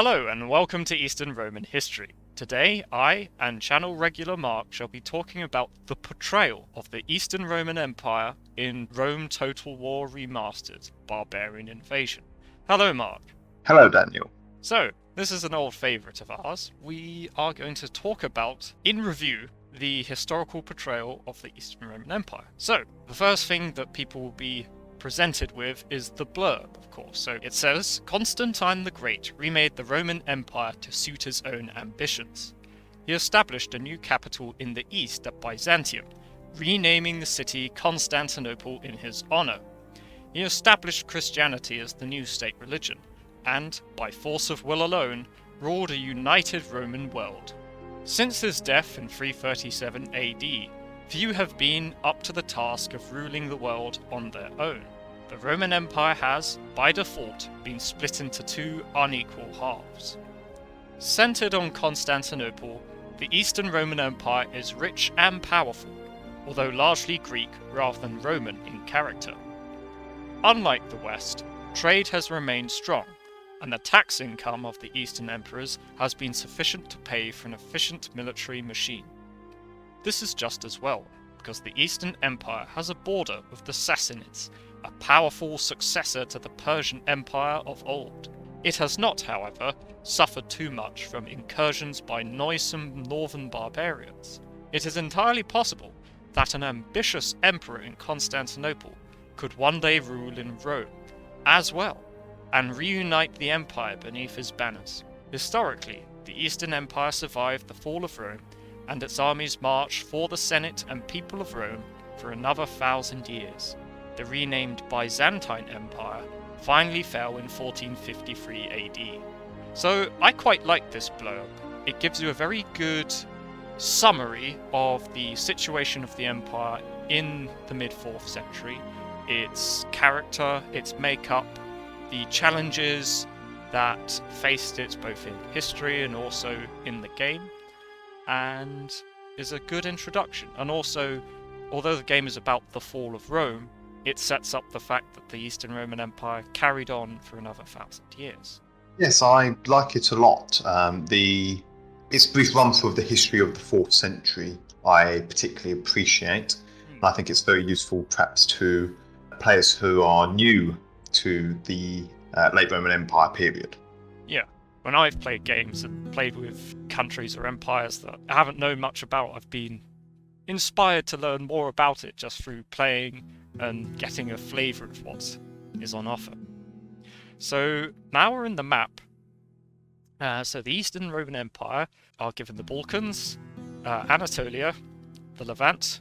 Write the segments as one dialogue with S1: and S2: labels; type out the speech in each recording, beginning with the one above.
S1: Hello and welcome to Eastern Roman History. Today, I and channel regular Mark shall be talking about the portrayal of the Eastern Roman Empire in Rome Total War Remastered Barbarian Invasion. Hello Mark.
S2: Hello, Daniel.
S1: So, this is an old favourite of ours. We are going to talk about, in review, the historical portrayal of the Eastern Roman Empire. So, the first thing that people will be presented with is the blurb, of course. So it says, Constantine the Great remade the Roman Empire to suit his own ambitions. He established a new capital in the east at Byzantium, renaming the city Constantinople in his honour. He established Christianity as the new state religion, and, by force of will alone, ruled a united Roman world. Since his death in 337 AD, few have been up to the task of ruling the world on their own. The Roman Empire has, by default, been split into two unequal halves. Centered on Constantinople, the Eastern Roman Empire is rich and powerful, although largely Greek rather than Roman in character. Unlike the West, trade has remained strong, and the tax income of the Eastern emperors has been sufficient to pay for an efficient military machine. This is just as well, because the Eastern Empire has a border with the Sassanids, a powerful successor to the Persian Empire of old. It has not, however, suffered too much from incursions by noisome northern barbarians. It is entirely possible that an ambitious emperor in Constantinople could one day rule in Rome, as well, and reunite the empire beneath his banners. Historically, the Eastern Empire survived the fall of Rome, and its armies marched for the Senate and people of Rome for another 1,000 years. The renamed Byzantine Empire finally fell in 1453 AD. So I quite like this blurb. It gives you a very good summary of the situation of the empire in the mid-4th century, its character, its makeup, the challenges that faced it both in history and also in the game, and is a good introduction. And also, although the game is about the fall of Rome, it sets up the fact that the Eastern Roman Empire carried on for another 1,000 years.
S2: Yes, I like it a lot. Its brief run through of the history of the 4th century I particularly appreciate. And I think it's very useful perhaps to players who are new to the late Roman Empire period.
S1: Yeah. When I've played games and played with countries or empires that I haven't known much about, I've been inspired to learn more about it just through playing and getting a flavour of what is on offer. So now we're in the map. So the Eastern Roman Empire are given the Balkans, Anatolia, the Levant,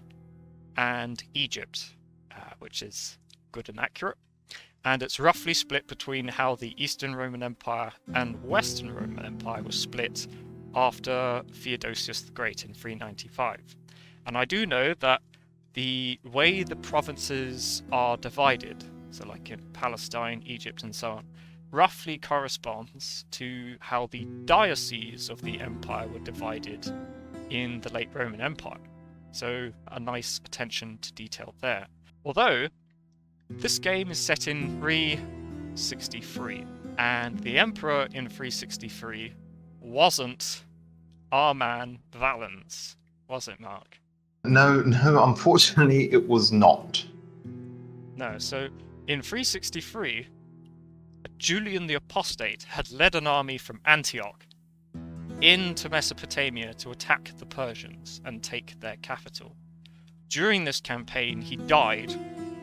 S1: and Egypt, which is good and accurate. And it's roughly split between how the Eastern Roman Empire and Western Roman Empire was split after Theodosius the Great in 395. And I do know that the way the provinces are divided, so like in Palestine, Egypt and so on, roughly corresponds to how the dioceses of the empire were divided in the late Roman Empire. So a nice attention to detail there. Although this game is set in 363, and the emperor in 363 wasn't our man Valens, was it, Mark?
S2: No, unfortunately it was not.
S1: No, so in 363, Julian the Apostate had led an army from Antioch into Mesopotamia to attack the Persians and take their capital. During this campaign, he died,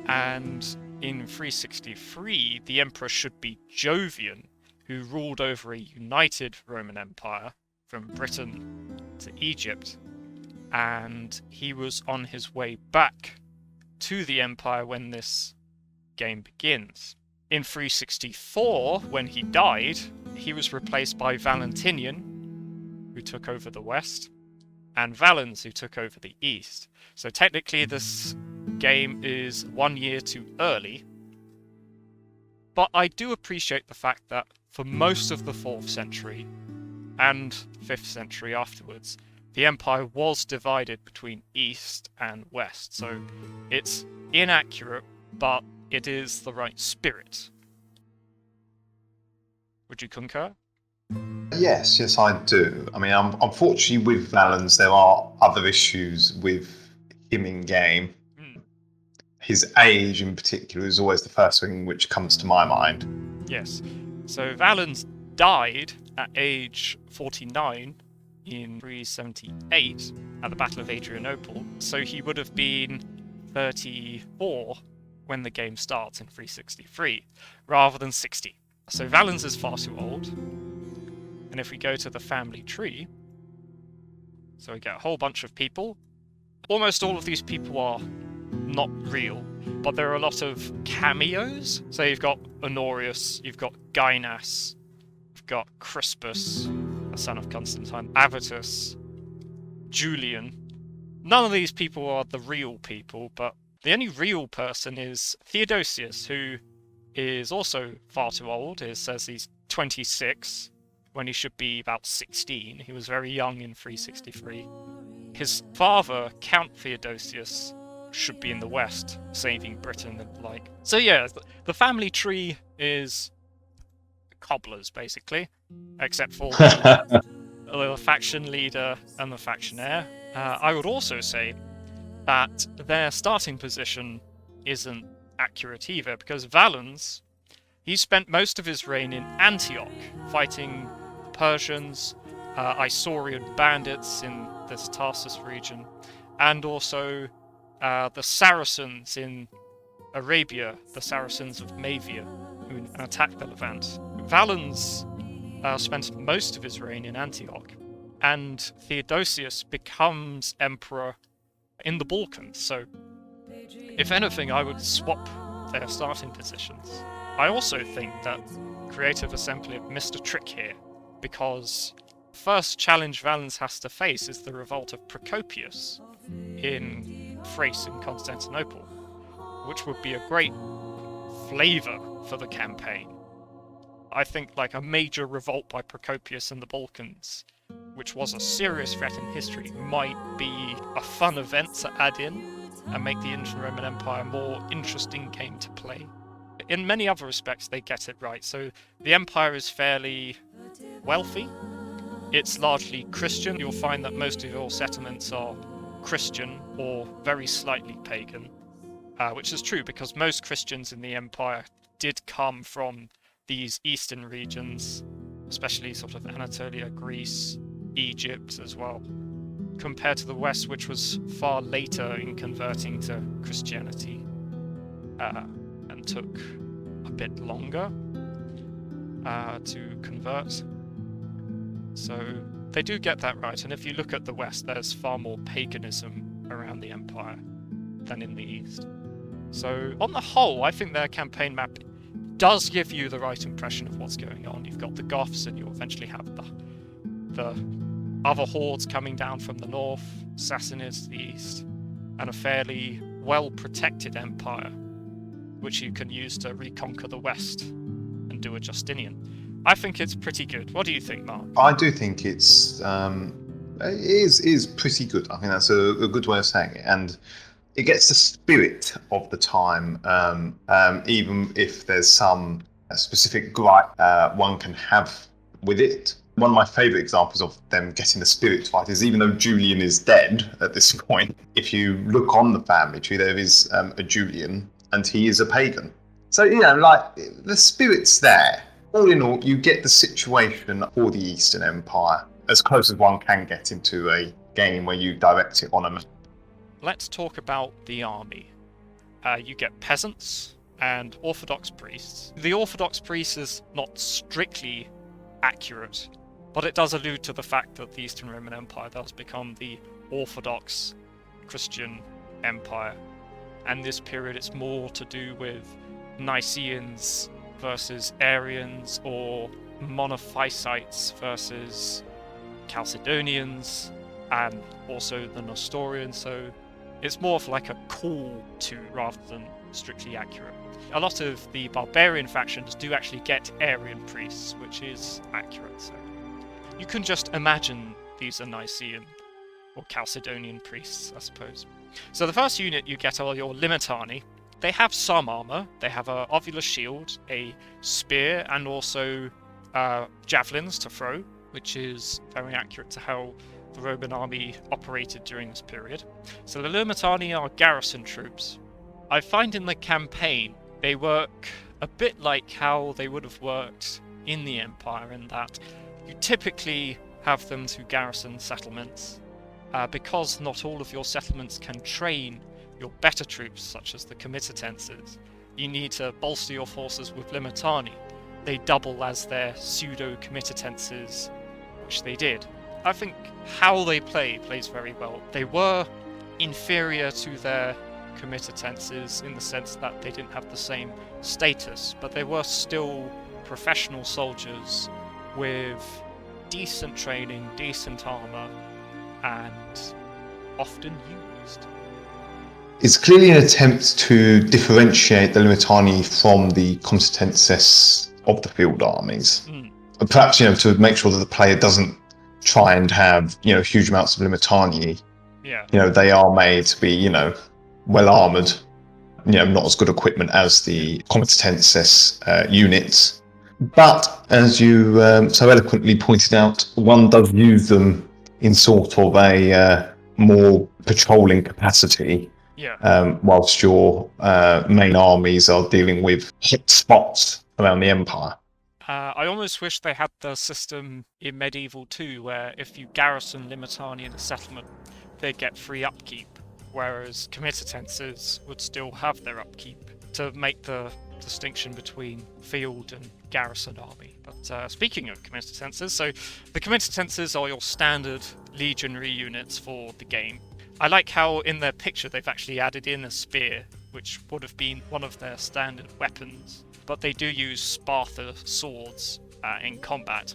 S1: and in 363, the emperor should be Jovian, who ruled over a united Roman Empire from Britain to Egypt, and he was on his way back to the empire when this game begins. In 364, when he died, he was replaced by Valentinian, who took over the west, and Valens, who took over the east. So technically this game is 1 year too early, but I do appreciate the fact that for most of the 4th century and 5th century afterwards, the empire was divided between east and west. So it's inaccurate, but it is the right spirit. Would you concur?
S2: Yes, I do. I mean, unfortunately with Valens, there are other issues with him in game. His age in particular is always the first thing which comes to my mind.
S1: Yes. So Valens died at age 49 in 378 at the Battle of Adrianople, so he would have been 34 when the game starts in 363, rather than 60. So Valens is far too old. And if we go to the family tree, so we get a whole bunch of people. Almost all of these people are not real, but there are a lot of cameos. So you've got Honorius, you've got Gainas, you've got Crispus, the son of Constantine, Avitus, Julian. None of these people are the real people, but the only real person is Theodosius, who is also far too old. It says he's 26, when he should be about 16. He was very young in 363. His father, Count Theodosius, should be in the west, saving Britain and the like. So yeah, the family tree is cobblers, basically, except for the faction leader and the faction heir. I would also say that their starting position isn't accurate either, because Valens, he spent most of his reign in Antioch, fighting Persians, Isaurian bandits in this Tarsus region, and also the Saracens in Arabia, the Saracens of Mavia, who attacked the Levant. Valens spent most of his reign in Antioch, and Theodosius becomes emperor in the Balkans, so if anything, I would swap their starting positions. I also think that Creative Assembly have missed a trick here, because the first challenge Valens has to face is the revolt of Procopius in Thrace in Constantinople, which would be a great flavour for the campaign. I think like a major revolt by Procopius in the Balkans, which was a serious threat in history, might be a fun event to add in and make the Ancient Roman Empire a more interesting game to play. In many other respects, they get it right. So the Empire is fairly wealthy. It's largely Christian. You'll find that most of your settlements are Christian or very slightly pagan, which is true because most Christians in the Empire did come from these eastern regions, especially sort of Anatolia, Greece, Egypt as well, compared to the West, which was far later in converting to Christianity, and took a bit longer to convert. So they do get that right, and if you look at the West, there's far more paganism around the Empire than in the East. So on the whole, I think their campaign map does give you the right impression of what's going on. You've got the Goths, and you eventually have the other hordes coming down from the north, Sassanids to the east, and a fairly well-protected empire, which you can use to reconquer the West and do a Justinian. I think it's pretty good. What do you think, Mark?
S2: I do think it is pretty good. I think that's a good way of saying it, and it gets the spirit of the time, even if there's some specific gripe one can have with it. One of my favourite examples of them getting the spirit right is, even though Julian is dead at this point, if you look on the family tree, there is a Julian, and he is a pagan. So, like, the spirit's there. All in all, you get the situation for the Eastern Empire as close as one can get into a game where you direct it on a map.
S1: Let's talk about the army. You get peasants and Orthodox priests. The Orthodox priest is not strictly accurate, but it does allude to the fact that the Eastern Roman Empire does become the Orthodox Christian Empire. And this period, it's more to do with Nicaeans versus Arians, or Monophysites versus Chalcedonians, and also the Nestorians. So it's more of like a call to rather than strictly accurate. A lot of the barbarian factions do actually get Arian priests, which is accurate. So you can just imagine these are Nicaean or Chalcedonian priests, I suppose. So the first unit you get are your Limitani. They have some armor. They have a ovular shield, a spear, and also javelins to throw. which is very accurate to how the Roman army operated during this period. So the Limitanii are garrison troops. I find in the campaign they work a bit like how they would have worked in the Empire, in that you typically have them to garrison settlements. Because not all of your settlements can train your better troops, such as the comitatenses, you need to bolster your forces with Limitanii. They double as their pseudo-comitatenses, which they did. I think how they plays very well. They were inferior to their comitatenses in the sense that they didn't have the same status, but they were still professional soldiers with decent training, decent armor, and often used.
S2: It's clearly an attempt to differentiate the Limitanii from the comitatenses of the field armies. Perhaps, to make sure that the player doesn't try and have, huge amounts of Limitanii.
S1: Yeah.
S2: They are made to be, well armored, not as good equipment as the comitatenses units. But as you so eloquently pointed out, one does use them in sort of a more patrolling capacity.
S1: Yeah.
S2: Whilst your main armies are dealing with hot spots around the Empire.
S1: I almost wish they had the system in Medieval too, where if you garrison Limitanii in a settlement, they get free upkeep, whereas comitatenses would still have their upkeep, to make the distinction between field and garrison army. But speaking of comitatenses, so the comitatenses are your standard legionary units for the game. I like how in their picture they've actually added in a spear, which would have been one of their standard weapons, but they do use Sparta swords in combat.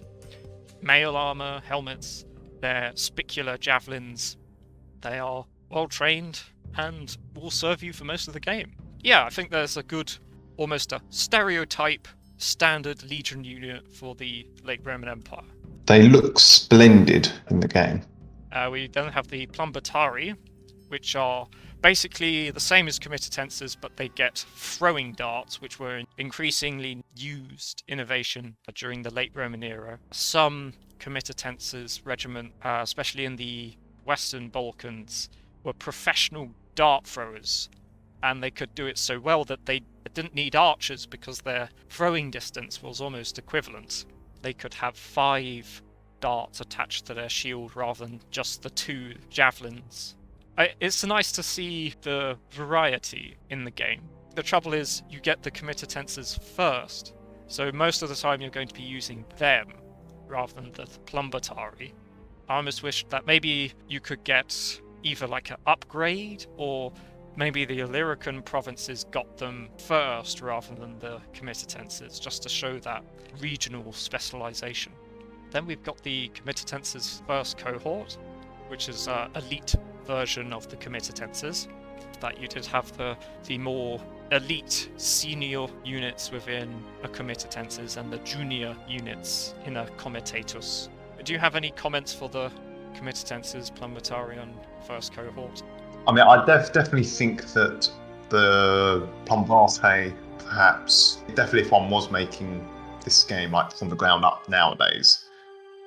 S1: Mail armor, helmets, their spicular javelins, they are well trained and will serve you for most of the game. Yeah, I think there's a good, almost a stereotype standard legion unit for the late Roman Empire.
S2: They look splendid in the game.
S1: We then have the Plumbatari, which are basically the same as comitatenses, but they get throwing darts, which were an increasingly used innovation during the late Roman era. Some comitatenses regiment, especially in the Western Balkans, were professional dart throwers, and they could do it so well that they didn't need archers because their throwing distance was almost equivalent. They could have 5 darts attached to their shield rather than just the 2 javelins. It's nice to see the variety in the game. The trouble is you get the comitatenses first, so most of the time you're going to be using them rather than the Plumbatari. I almost wish that maybe you could get either like an upgrade, or maybe the Illyrican provinces got them first rather than the comitatenses, just to show that regional specialization. Then we've got the comitatenses first cohort, which is an elite version of the comitatenses. That you did have the more elite senior units within a comitatenses and the junior units in a comitatus. Do you have any comments for the comitatenses, Plumbatari, and first cohort?
S2: I mean, I definitely think that the Plumbate, perhaps, definitely if one was making this game like from the ground up nowadays,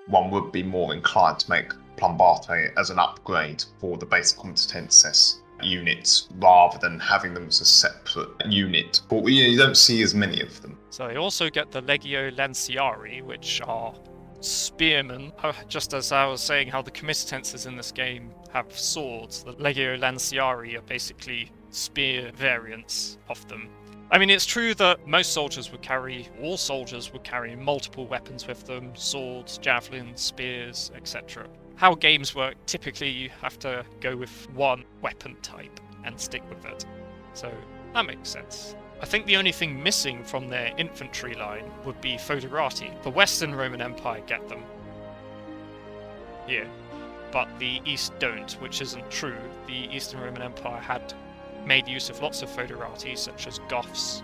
S2: one would be more inclined to make Plumbate as an upgrade for the basic comitatenses units rather than having them as a separate unit. But you don't see as many of them.
S1: So you also get the Legio Lanciari, which are spearmen. Just as I was saying how the comitatenses in this game have swords, the Legio Lanciari are basically spear variants of them. I mean, it's true that all soldiers would carry multiple weapons with them, swords, javelins, spears, etc. How games work, typically you have to go with one weapon type and stick with it. So that makes sense. I think the only thing missing from their infantry line would be foederati. The Western Roman Empire get them here, but the East don't, which isn't true. The Eastern Roman Empire had made use of lots of foederati, such as Goths,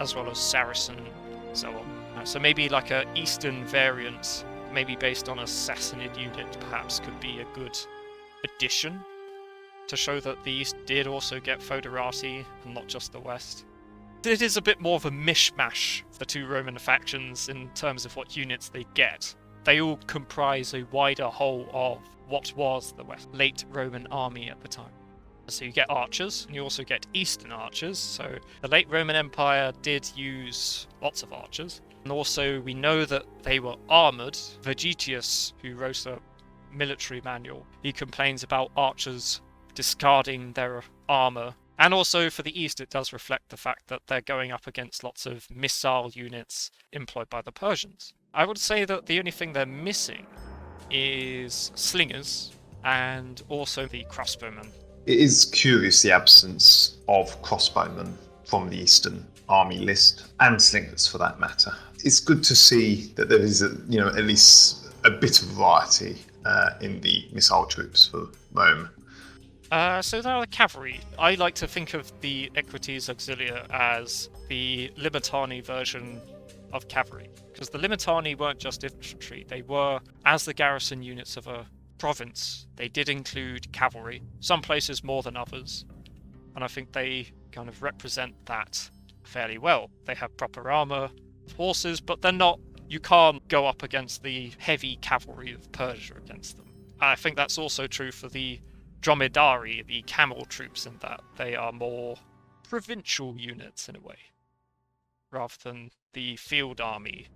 S1: as well as Saracen, and so on. So maybe like an Eastern variant, maybe based on a Sassanid unit, perhaps could be a good addition to show that the East did also get foederati, and not just the West. It is a bit more of a mishmash, the two Roman factions, in terms of what units they get. they all comprise a wider whole of what was the late Roman army at the time. So you get archers, and you also get Eastern archers. So the late Roman Empire did use lots of archers. And also we know that they were armoured. Vegetius, who wrote a military manual, he complains about archers discarding their armour. And also for the East, it does reflect the fact that they're going up against lots of missile units employed by the Persians. I would say that the only thing they're missing is slingers and also the crossbowmen.
S2: It is curious, the absence of crossbowmen from the Eastern Army list, and slingers for that matter. It's good to see that there is, at least a bit of variety in the missile troops for Rome.
S1: So there are the cavalry. I like to think of the Equites Auxilia as the Limitani version of cavalry, because the Limitani weren't just infantry, they were, as the garrison units of a province, they did include cavalry, some places more than others, and I think they kind of represent that fairly well. They have proper armour, horses, but they're not, you can't go up against the heavy cavalry of Persia against them. I think that's also true for the Dromedari, the camel troops, in that they are more provincial units in a way, rather than the field army.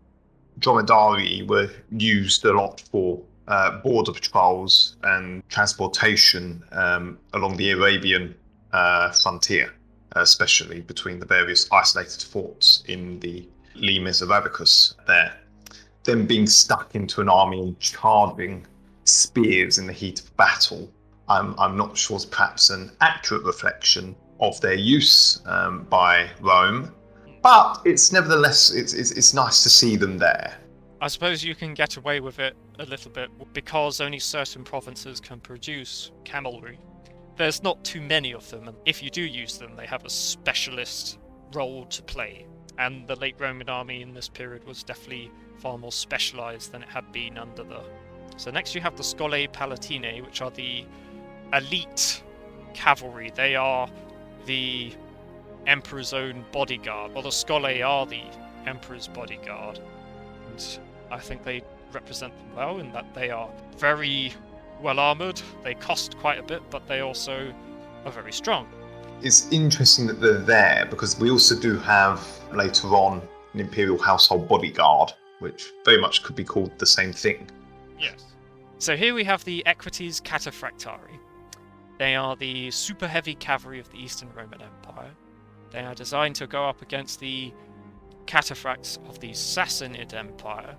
S2: Dromedari were used a lot for border patrols and transportation along the Arabian frontier, especially between the various isolated forts in the Limes Arabicus there. Them being stuck into an army and charging spears in the heat of battle, I'm not sure is perhaps an accurate reflection of their use by Rome, but it's nevertheless, it's nice to see them there.
S1: I suppose you can get away with it a little bit because only certain provinces can produce cavalry. There's not too many of them, and if you do use them, they have a specialist role to play. And the late Roman army in this period was definitely far more specialised than it had been under the... So next you have the Scolae Palatinae, which are the elite cavalry. They are the Emperor's own bodyguard, or the Scolae are the Emperor's bodyguard. And I think they represent them well in that they are very well armoured, they cost quite a bit, but they also are very strong.
S2: It's interesting that they're there because we also do have later on an Imperial Household Bodyguard, which very much could be called the same thing.
S1: Yes. So here we have the Equites Cataphractari. They are the super heavy cavalry of the Eastern Roman Empire. They are designed to go up against the cataphracts of the Sassanid Empire.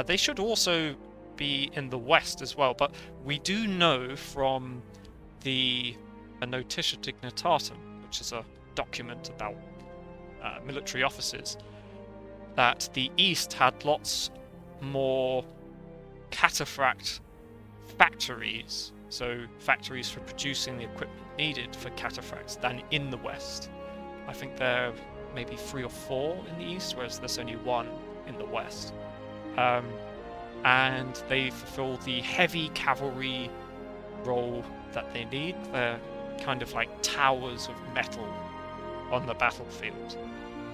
S1: They should also be in the west as well, but we do know from the Notitia Dignitatum, which is a document about military officers, that the east had lots more cataphract factories, so factories for producing the equipment needed for cataphracts, than in the west. I think there are maybe 3 or 4 in the east, whereas there's only 1 in the west. And they fulfill the heavy cavalry role that they need. They're kind of like towers of metal on the battlefield.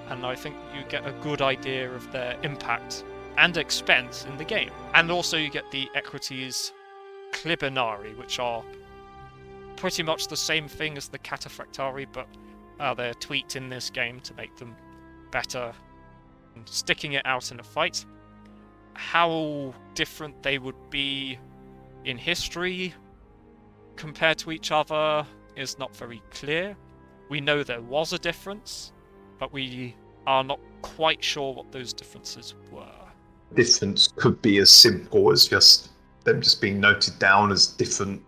S1: And I think you get a good idea of their impact and expense in the game. And also you get the Equites Clibinari, which are pretty much the same thing as the Cataphractari, but they're tweaked in this game to make them better and sticking it out in a fight. How different they would be in history compared to each other is not very clear. We know there was a difference, but we are not quite sure what those differences were.
S2: Difference could be as simple as just them just being noted down as different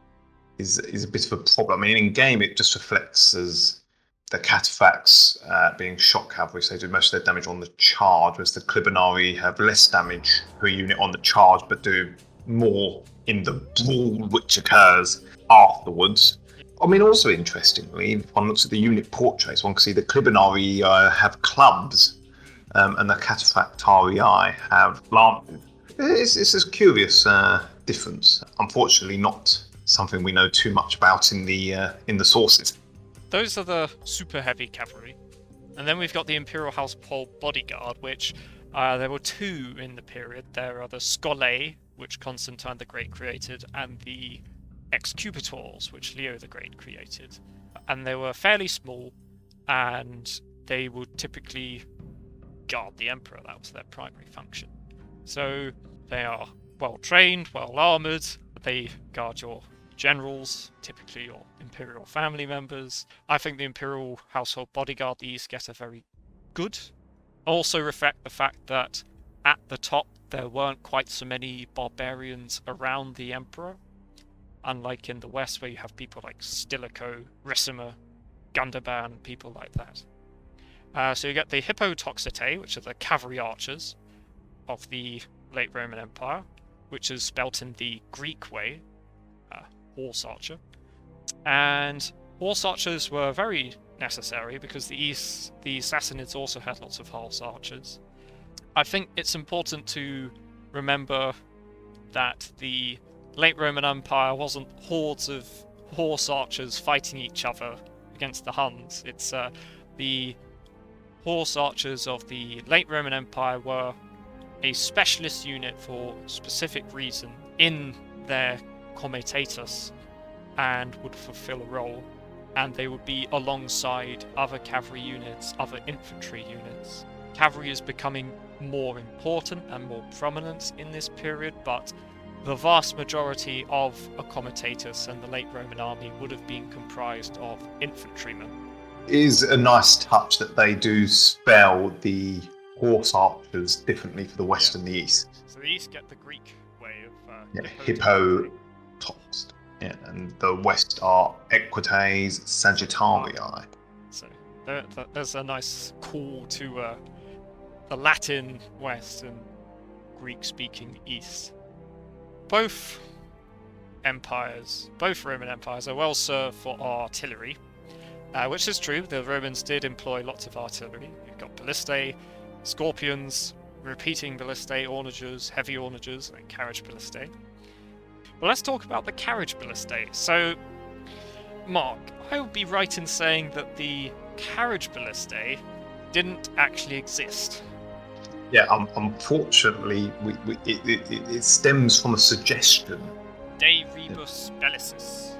S2: is a bit of a problem. I mean, in game it just reflects as the cataphracts being shock cavalry, so they do most of their damage on the charge, whereas the Clibinari have less damage per unit on the charge, but do more in the brawl which occurs afterwards. I mean, also interestingly, if one looks at the unit portraits, one can see the Clibinari have clubs, and the Cataphractarii have lances. It's a curious difference. Unfortunately, not something we know too much about in the sources.
S1: Those are the super heavy cavalry. And then we've got the Imperial Household Bodyguard, which There were two in the period. There are the Scholae, which Constantine the Great created, and the Executors, which Leo the Great created. And they were fairly small, and they would typically guard the Emperor. That was their primary function. So they are well trained, well armoured, they guard your generals, typically your imperial family members. I think the imperial household bodyguard, the East, get a very good. Also reflect the fact that at the top there weren't quite so many barbarians around the Emperor, unlike in the West where you have people like Stilicho, Ricimer, Gunderban, people like that. So you get the Hippotoxitae, which are the cavalry archers of the late Roman Empire, which is spelt in the Greek way, horse archer. And horse archers were very necessary because the Sassanids also had lots of horse archers. I think it's important to remember that the late Roman Empire wasn't hordes of horse archers fighting each other against the Huns. It's the horse archers of the late Roman Empire were a specialist unit for a specific reason in their comitatus and would fulfill a role, and they would be alongside other cavalry units, other infantry units. Cavalry is becoming more important and more prominent in this period, but the vast majority of a comitatus and the late Roman army would have been comprised of infantrymen.
S2: It is a nice touch that they do spell the horse archers differently for the West and the East.
S1: So the East get the Greek way of
S2: Hippotox. Yeah, and the West are Equites Sagittarii.
S1: So there's a nice call to the Latin West and Greek-speaking East. Both Roman empires are well served for artillery, which is true. The Romans did employ lots of artillery. You've got ballistae, scorpions, repeating ballistae, onagers, heavy onagers, and carriage ballistae. But let's talk about the carriage ballistae. So, Mark, I would be right in saying that the carriage ballistae didn't actually exist.
S2: Yeah, unfortunately, it stems from a suggestion.
S1: De rebus bellicis.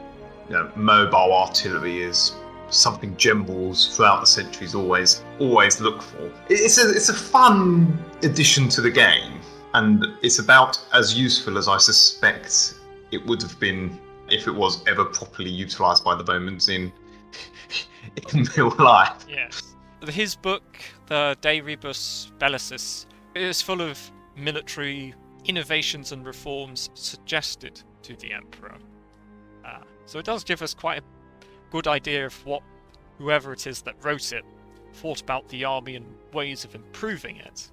S2: Mobile artillery is something generals throughout the centuries always look for. It's a fun addition to the game, and it's about as useful as I suspect it would have been if it was ever properly utilised by the Romans in real life.
S1: Yes. His book, the De Rebus Bellicis, is full of military innovations and reforms suggested to the Emperor. So it does give us quite a good idea of what whoever it is that wrote it thought about the army and ways of improving it.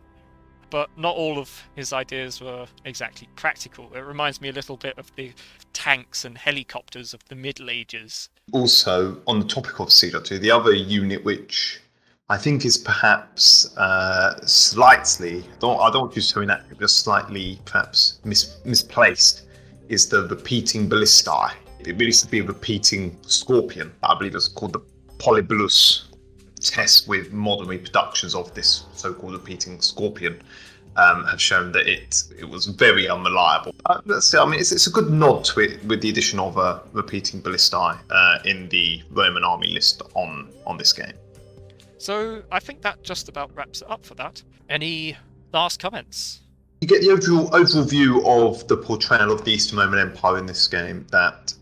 S1: But not all of his ideas were exactly practical. It reminds me a little bit of the tanks and helicopters of the Middle Ages.
S2: Also, on the topic of CW2, the other unit which I think is perhaps slightly, I don't want to use so inactive, just slightly perhaps misplaced, is the repeating ballistae. It really should be a repeating scorpion. I believe it's called the Polybulus test with modern reproductions of this so-called repeating scorpion have shown that it was very unreliable. It's a good nod to it with the addition of a repeating ballistae in the Roman army list on this game.
S1: So I think that just about wraps it up for that. Any last comments?
S2: You get the overall view of the portrayal of the Eastern Roman Empire in this game, that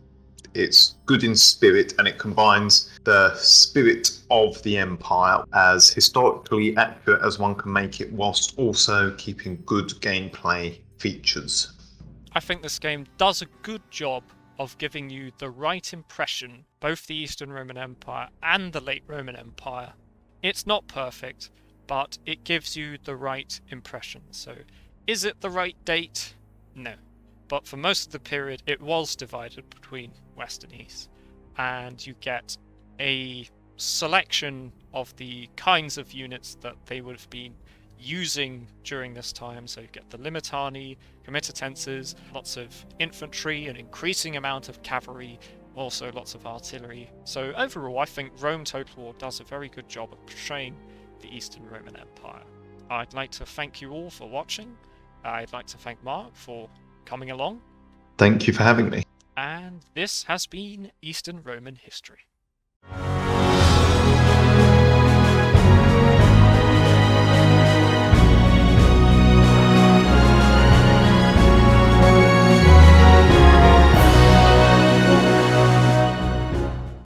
S2: it's good in spirit and it combines the spirit of the Empire as historically accurate as one can make it, whilst also keeping good gameplay features.
S1: I think this game does a good job of giving you the right impression, both the Eastern Roman Empire and the late Roman Empire. It's not perfect, but it gives you the right impression. So, is it the right date? No. But for most of the period, it was divided between West and East. And you get a selection of the kinds of units that they would have been using during this time. So you get the Limitani, Comitatenses, lots of infantry, an increasing amount of cavalry, also lots of artillery. So overall, I think Rome Total War does a very good job of portraying the Eastern Roman Empire. I'd like to thank you all for watching. I'd like to thank Mark for coming along.
S2: Thank you for having me.
S1: And this has been Eastern Roman History.